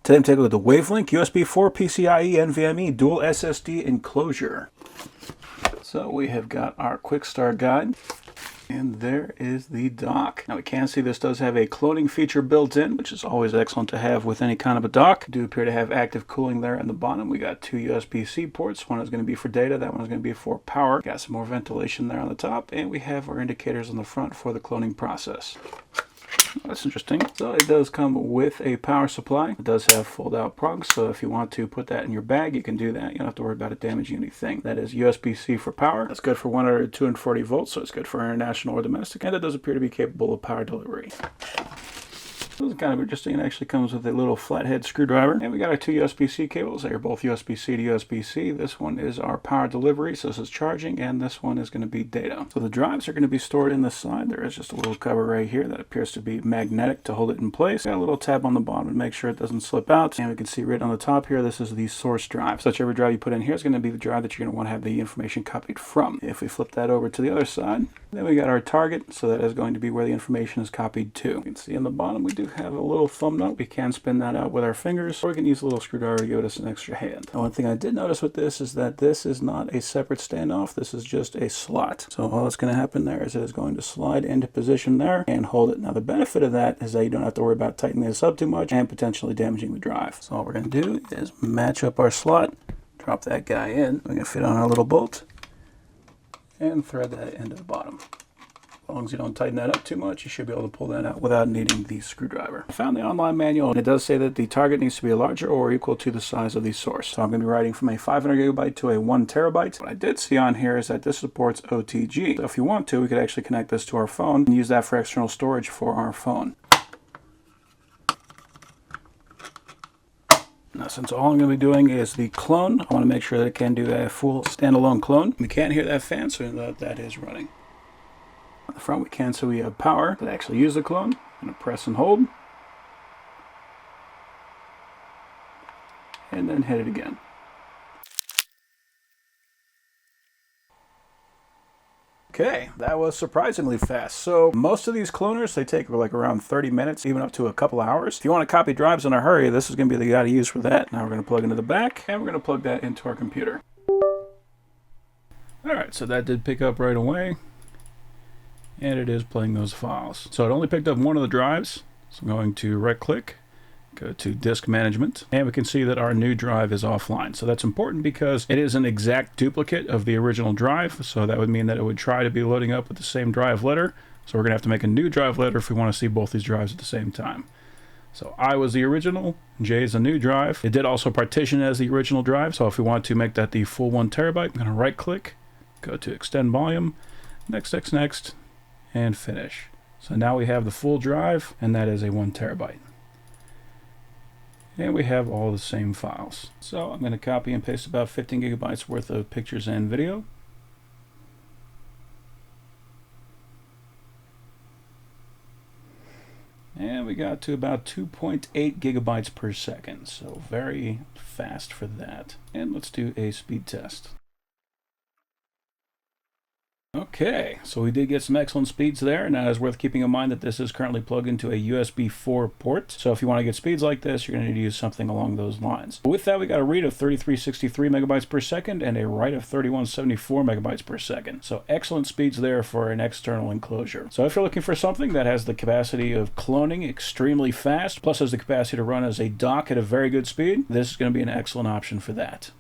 Today I'm taking a look at the WAVLINK USB 4 PCIe NVMe dual SSD enclosure. So we have got our quick start guide, and there is the dock. Now we can see this does have a cloning feature built in, which is always excellent to have with any kind of a dock. We do appear to have active cooling there in the bottom. We got two USB-C ports. One is going to be for data, that one is going to be for power. Got some more ventilation there on the top, and we have our indicators on the front for the cloning process. That's interesting. So it does come with a power supply. It does have fold-out plugs, so if you want to put that in your bag, you can do that. You don't have to worry about it damaging anything. That is USB-C for power. That's good for 100 to 240 volts, so it's good for international or domestic, and it does appear to be capable of power delivery. This is kind of interesting. It actually comes with a little flathead screwdriver. And we got our two USB-C cables. They are both USB-C to USB-C. This one is our power delivery, so this is charging, and this one is going to be data. So the drives are going to be stored in this side. There is just a little cover right here that appears to be magnetic to hold it in place. Got a little tab on the bottom to make sure it doesn't slip out. And we can see right on the top here, this is the source drive. So whichever drive you put in here is going to be the drive that you're going to want to have the information copied from. If we flip that over to the other side, then we got our target, so that is going to be where the information is copied to. You can see on the bottom we do have a little thumb nut. We can spin that out with our fingers, or we can use a little screwdriver to give us an extra hand. Now, one thing I did notice with this is that this is not a separate standoff. This is just a slot. So all that's going to happen there is it is going to slide into position there and hold it. Now the benefit of that is that you don't have to worry about tightening this up too much and potentially damaging the drive. So all we're going to do is match up our slot, drop that guy in. We're going to fit on our little bolt and thread that into the bottom. As long as you don't tighten that up too much, you should be able to pull that out without needing the screwdriver. I found the online manual, and it does say that the target needs to be larger or equal to the size of the source. So I'm going to be writing from a 500 gigabyte to a 1 terabyte. What I did see on here is that this supports OTG. So if you want to, we could actually connect this to our phone and use that for external storage for our phone. Now, since all I'm going to be doing is the clone, I want to make sure that it can do a full standalone clone. We can't hear that fan, so that is running. On the front we can, so we have power to actually use the clone. I'm going to press and hold. And then hit it again. Okay, that was surprisingly fast. So most of these cloners, they take like around 30 minutes, even up to a couple hours. If you want to copy drives in a hurry, this is going to be the guy to use for that. Now we're going to plug into the back, and we're going to plug that into our computer. Alright, so that did pick up right away. And it is playing those files. So it only picked up one of the drives. So I'm going to right click, go to disk management, and we can see that our new drive is offline. So that's important because it is an exact duplicate of the original drive. So that would mean that it would try to be loading up with the same drive letter. So we're going to have to make a new drive letter if we want to see both these drives at the same time. So I was the original, J is a new drive. It did also partition as the original drive. So if we want to make that the full 1 terabyte, I'm going to right click, go to extend volume, next, and finish. So now we have the full drive, and that is a 1 terabyte. And we have all the same files. So I'm going to copy and paste about 15 gigabytes worth of pictures and video. And we got to about 2.8 gigabytes per second. So very fast for that. And let's do a speed test. Okay, so we did get some excellent speeds there. Now it's worth keeping in mind that this is currently plugged into a USB 4 port. So if you want to get speeds like this, you're going to need to use something along those lines. With that, we got a read of 3363 megabytes per second and a write of 3174 megabytes per second. So excellent speeds there for an external enclosure. So if you're looking for something that has the capacity of cloning extremely fast, plus has the capacity to run as a dock at a very good speed, this is going to be an excellent option for that.